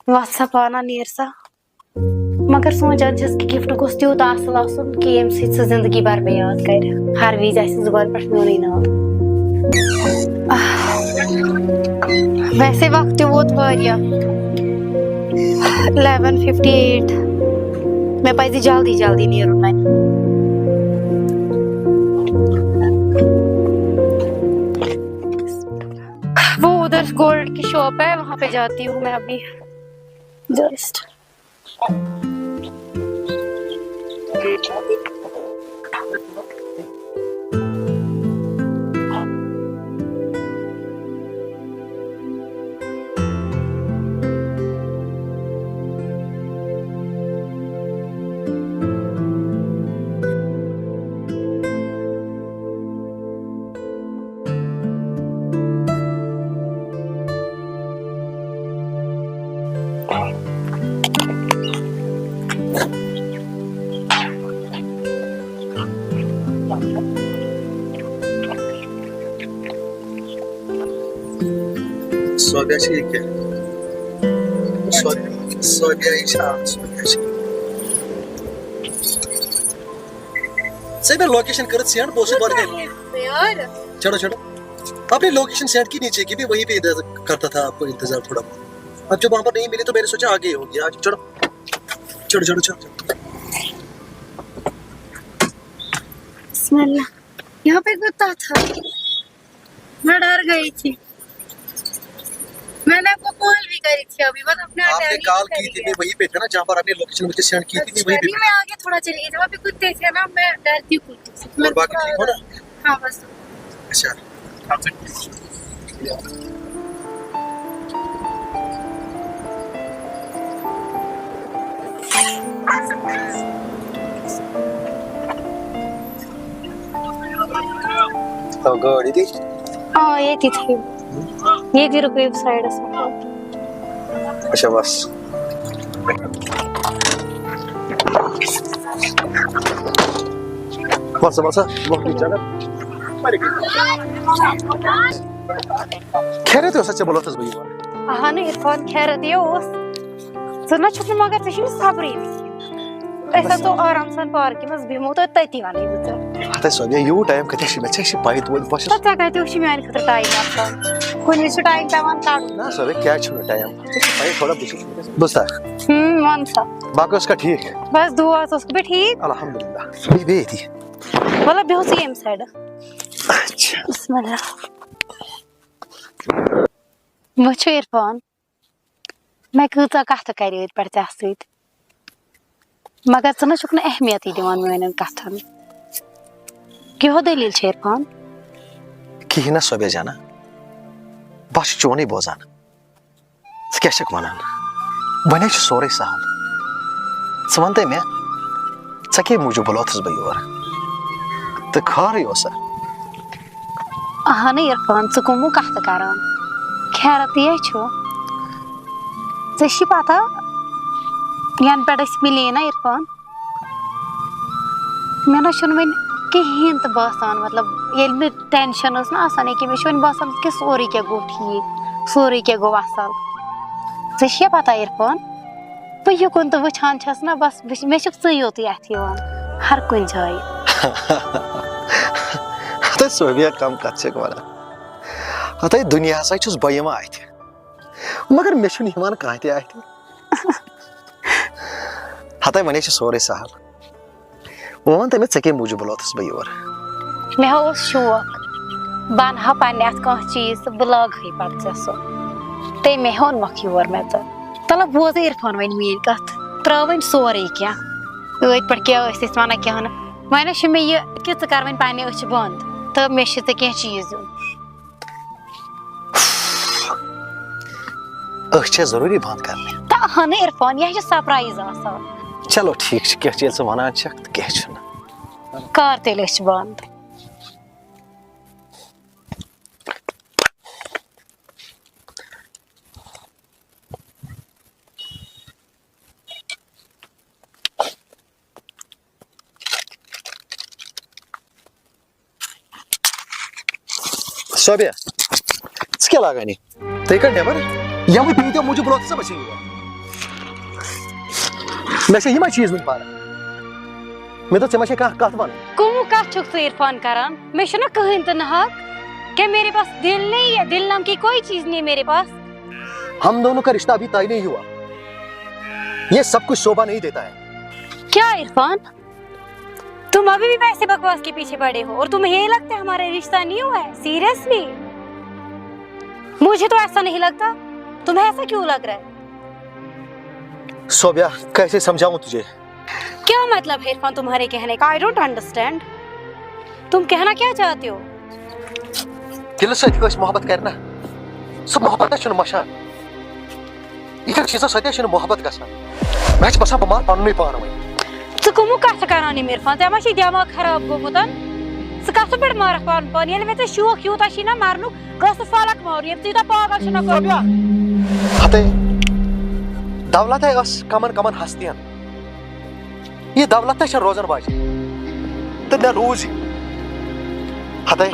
वत्सा पाना नीर सा मगर सोचान कि गिफ्ट गोस तूत असल आसन कि यम सह जिंदगी भर मे याद कर हर विज जुबान पे मोन नाव वैसे वक्त वोत वारिया 11:58 मे पज जल्दी जल्दी नीरुन वो उधर गोल्ड की शॉप है वहां पे जाती हूँ मैं अभी just Sobe a chique. Sobe aí, Charles. सही में लोकेशन कर सेंड बहुत बार गए यार चलो चलो आपने लोकेशन सेंड की नीचे की भी वहीं पे इधर करता था आपको इंतजार थोड़ा अब जब वहां पर नहीं मिली तो मैंने सोचा आगे होगी आज चलो चलो चलो चलो बिस्मिल्लाह यहाँ पे कुत्ता था मैं डर गई थी मैंने आपको कॉल भी करी थी अभी बस अपने आपने कॉल की थी मैं वहीं पे था ना जहाँ पर आपने लोकेशन मुझे सेंड की थी वहीं पे मैं आगे थोड़ा चली गई वहाँ पे कुत्ते थे ना मैं डरती हूँ कुत्ते से और बाकी ठीक हो ना हाँ बस अच्छा तो गाड़ी थी हाँ ये थी ये थी रुको इस साइड से अच्छा बस बस बस बहुत जगह खैर तो सच बोलो तो भैया हाँ ना इरफान खैर दियो उस सुनना छुपने मगर तशी साबरी ऐसा तो आराम से पार्क में बिमो तो तती वाली बुझा आता सोनिया यू टाइम कते छी बच्चे छी पाई तो बस तो क्या कहते हो उसी में आने खतर टाइम आपका कोई नहीं टाइम तमान काढू ना सोवे क्या छु टाइम पाई थोड़ा बस मन सा बाकी उसका ठीक है बस दुआ तो उसको भी ठीक अल्हम्दुलिल्लाह भी थी वाला बेहोशी एम साइड अच्छा बिस्मिल्लाह मुझे इरफान मैं कूता कथ करी पर तहसीद मगर तना छुक अहमियत दिवान मैंने कथन क्यों दलील छे इरफान कहीं सोबे जाना बस चोनी बोजान क्या शक वनान बने सोरे सहल सवनते में सके मूजूब बोलोथस बयोर तो खर योसा अहन इरफान सुकुमु कथ करान खैरत ये छो जशी पता यान पेडस मिले ना इरफान मैंने शुन कहें तो बसान मतलब ये टेंशन ना आसान कि मे बसान कि सोरी क्या गो ठीक सोरी क्या गो असल ऐ पता इरफान बह युकुन तो वुचान ना बस मे योत अथ हर कुन जाए तो सोबिया कम कत अत दुनिया हसा बह अथ मगर मे कह अथ हत वे सोरे सहल वन तमें ऐ मूजूब बुलोथस बह योर मे शौक बन हा पे कह चीज बह लाग पे सो ते मे होन मख योर मे तल बोज इरफान वन मीन कत त्र सोरे क्या पे क्या वन क्या वन मे यह कि कर वन पे अच बंद तो मे कह चीज दिन जरूरी बंद करने तो हाँ इरफान यह सरप्राइज आसान चलो ठीक क्या चीज वन क्या कर तेल बंद सोबिया क्या लगानी ते कर नेबर यम पीते मुझे ब्लॉक से बचेंगे मैं से यमा चीज में पारा मैं तो चमा से कत वन कुमु कत छुक तू इरफान करान मैं शुना कहीं तो ना क्या मेरे पास दिल नहीं है, दिल नाम की कोई चीज नहीं है मेरे पास। हम दोनों का रिश्ता अभी तय नहीं हुआ, ये सब कुछ शोभा नहीं देता है। क्या इरफान, तुम अभी भी वैसे बकवास के पीछे पड़े हो और तुम्हें ये लगता है हमारा रिश्ता नहीं हुआ है? सीरियसली मुझे तो ऐसा नहीं लगता, तुम्हें ऐसा क्यों लग रहा है? सोबिया कैसे समझाऊं तुझे? क्या मतलब है इरफान तुम्हारे कहने का? आई डोंट अंडरस्टैंड, तुम कहना क्या चाहते हो? दिल से मोहब्बत करना सब मोहब्बत मशान इत चीजों सत्य मोहब्बत गसान मैं बसान बह मार पन पान वो कमु कत करान इरफान मा दिमाग खराब गोमुत कत पे मारक पान पान ये मे शौक यूत ना मरनु गु फलक मार यूत पागल हते दौलत कमन कमन हस्तियन ये दौलत रोजन बाज तो न रूज हते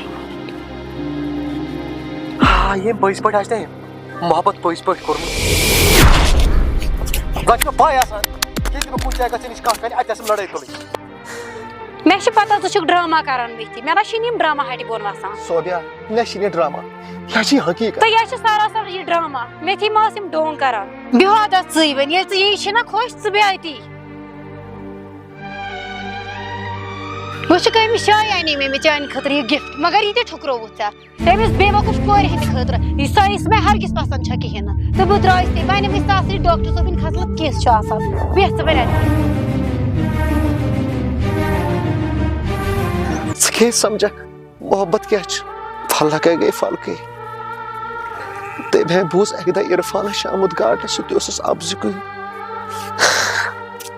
हाँ ये पज पे मोहब्बत पज पे कोर्म पाय कुछ जाए लड़ाई तुल मे पता तु ड्रामा करान व्यक्ति मे ना ड्रामा हट बोन वसान सोबिया मे ड्रामा यह हकीकत तो यह सरासर ये ड्रामा मे थी मासिम डोंग करान बिहाद वन ये ना खुश च बेती वह शाय अने मे चान खतर यह गिफ्ट मगर ये ठुकरोवुत तमिस बेवकूफ कोर हंद खतर यह मे हरगिज पसंद कहें तो बह द्रायस वन सासरी डॉक्टर सोबिन खसलत किस बेह वन समझा मोहब्बत क्या फल लगे गई फल के तमें बूज अक दह इरफान आमुत गाट सह अब्जुक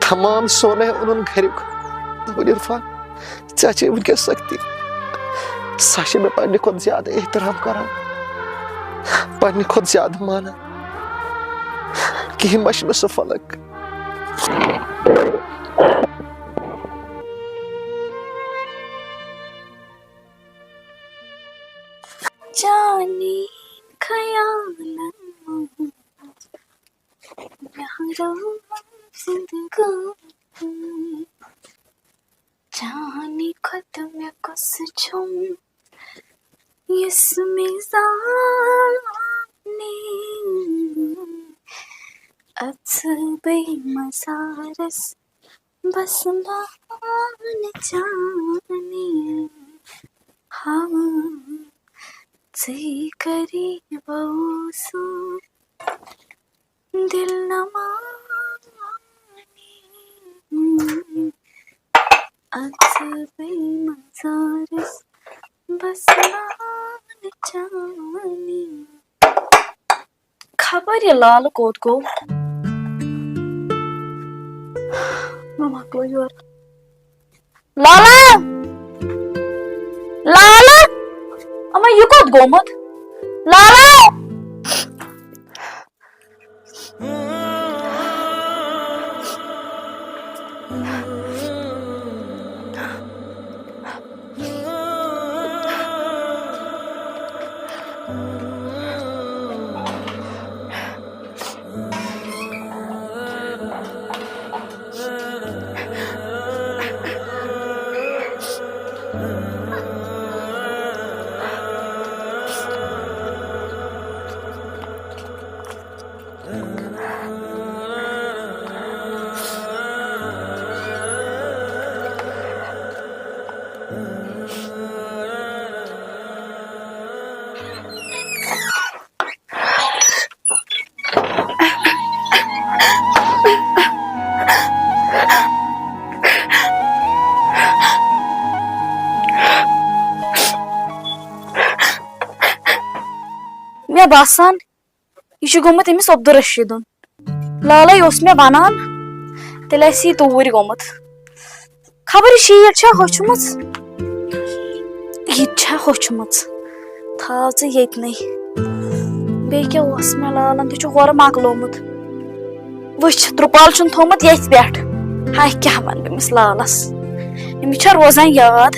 तमाम सोने उन घर इरफान चाचे वनकस सख्ती सह मे पे खुद ज्यादा एहतराम करान पे खुद ज्यादा माना कहीं मश सह फलक जाने जाने खुद में कुछ छुम इसमें जाने अत्बे मसारस बस मान जाने हाँ से करीब सो दिल न माने अत्बे मसारस बस मान जाने। खबर ये लाल कोत को ममा को योर लाला लाला अमा यु कोत गोमत लाला मे बासान यह गोमुत अमिस अब्दुल रशीदुन लाला मे वनान तेल यह तूर गोमुत खबर शीट होचम यह होचम थाव ये बे क्या मे लालन तुह होर मकलोमुत वुच त्रुपाल थोमुत ये पे हाय क्या वन अमिस लालस अमिस रोजान याद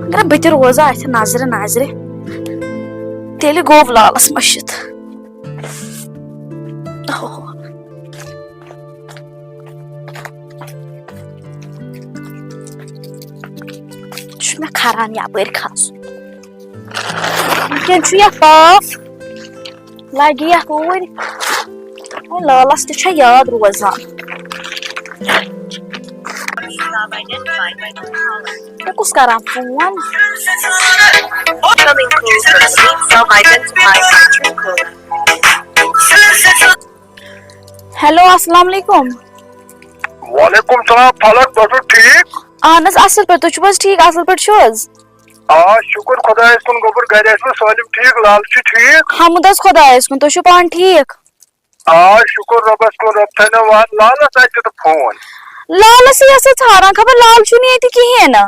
अगर बह रोजा अथ नजर नजर तेल गो लालस मशित मैं खरान यपर खस ये पाफ लगे हूर लालस तह याद रोजान कुस करान फोन हेलो अस्सलाम वालेकुम वालेकुम सलाम फलक बस ठीक अहन असल पे तुम ठीक असल पे आ शुक्र खुदायस कुन गोबर घर सालिम ठीक लाल ठीक हमद खुदायस कुन तुम पान ठीक आ शुक्र रबस कुन रब थने वान लालस आते तो फोन लालस ये थारान खबर लाल छु नहीं कहें ना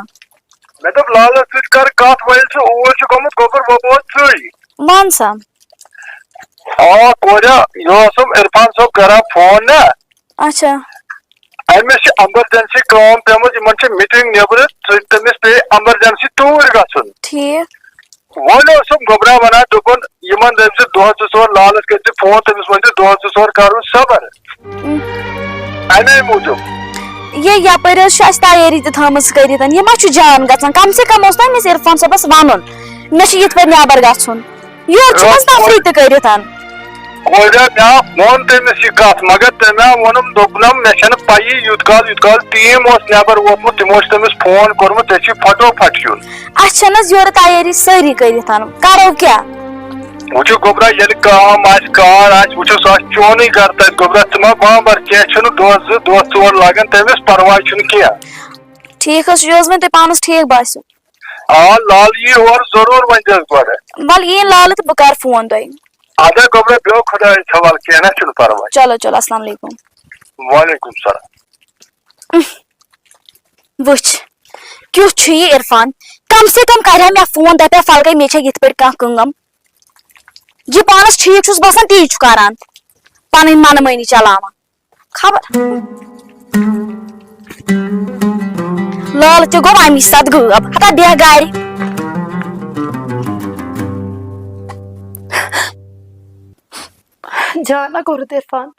मैं तो लालस सत कर कत वल से ओर छु गमुत गोबर वबोत सई मान सा आ कोरा योसम इरफान सब करा फोन ना अच्छा अमिस एमरजेंसी काम पेमत इमन छ मीटिंग नेबर तमिस पे एमरजेंसी टूर गसन ठीक वो सब गोबरा बना दोपन यमन दम से दोस सोर लालस के फोन तमिस वन दोस सोर करू सबर अने मूजूब ये यपर तैयारी तमस कर ये मा जान ग कम से कम उस इरफान सबस वन मे पे नबर गुन योर नफरी तक मोन तमिस यह कत मगर तमे वोनम दोपनम मे पी यूत काल टीम नबर वोतमुत तमो तमिस फोन कोर्मुत फटोफट यून अस योर तैयारी सारी करो क्या वो गोबरा ये काम कार वो सह चोन कर गोबरा मा बाबर क्या दोस चोर लागन तमिस परवाह क्या ठीक मे तुम पानस ठीक बासो आ लाल यी और जरूर वन गो वल ये लाल तो बह कर फोन तुम अदा गोबरा बो खुदा सवाल क्या परवाह चलो चलो अस्सलाम वालेकुम वालेकुम सलाम वुच क्युत ये इरफान कम से कम कर मे फोन दपे फल गई मे ये कम यह पानस ठीक बसान ती करान पन मनमानी चलावान खबर लाल तो गो अमी सत गब हता दे गारि जाना कोरुत इरफान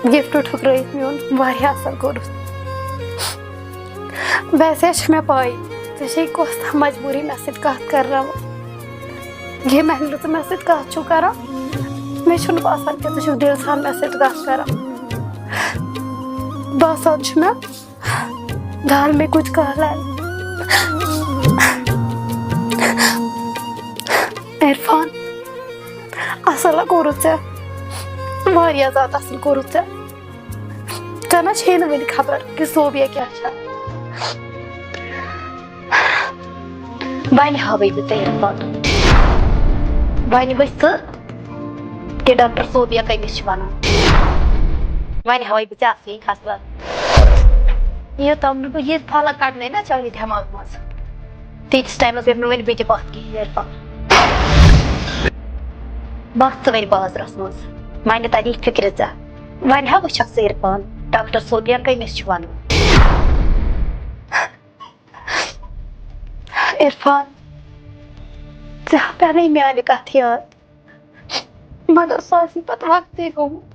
गिफ्ट ठुकराइत मोन वारिया असल कोरुत वैसे मे पाई चे कस मजबूरी मे सत कत कर ये महंगल तो मे सत कत कर मे बासान कि तुम दिल सान मे सत कत कर बासान मे दाल में कुछ कहला इरफान असल कोरुत वारिया ज्यादा असल कोरुत तना छे न वन खबर कि सोबिया क्या वन हावे बे इरफान वन वस कि डॉक्टर सोबिया कमिस वन वन हावे बे असल खास बात ये तम ये फल कड़ने ना चाहिए दिमाग मज तीस टाइम वन बेटे बात की इरफान बात वन बाजरस मज वन तरी फिक्र वन हा वुक इरफान डॉक्टर सोबिया कमिस वन इरफान पे माने कथ याद मगर सह पे वक्त गोमुत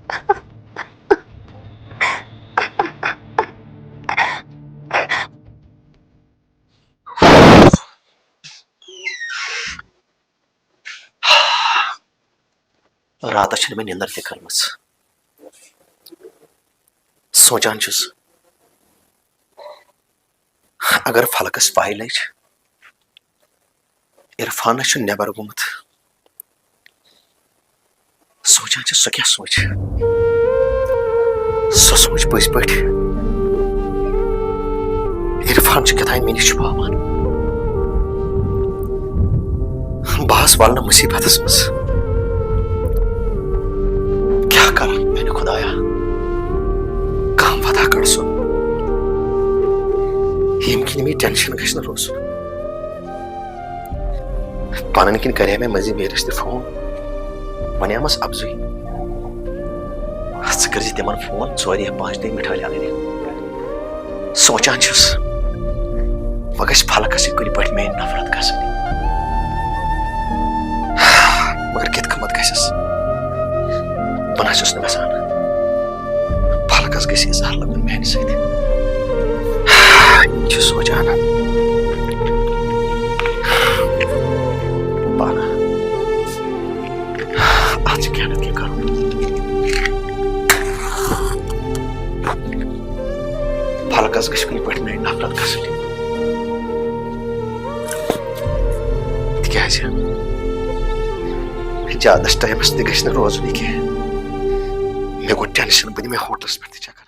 रात मे निंदर तम सोचान अगर फलकस पाई लज इरफान नबर गोमुत सोचान सह क्या सोच सह सोच पज पे इरफान कथान मे नश पावान बहस वाल मुसीबत मज क्या कर मैंने खुदाया कम पता कर सो यमकिन मे टेंशन गश रोज पन किन कर मजी मेरस फोन वनमस अफजुई कर तिम फोन 4 या 5 दिन मिठाई अन सोचान वह गश फलकस कुन पे मे नफरत ग मगर कित कमत गस बह नसान फलकस गज इजहार लगन मेन सोचान कस गश कुछ पे मे नफरत गई तिकाज ज्यादा टाइमस तह रोजन कह मे गो टेंशन बह मे होटल्स पे चक्कर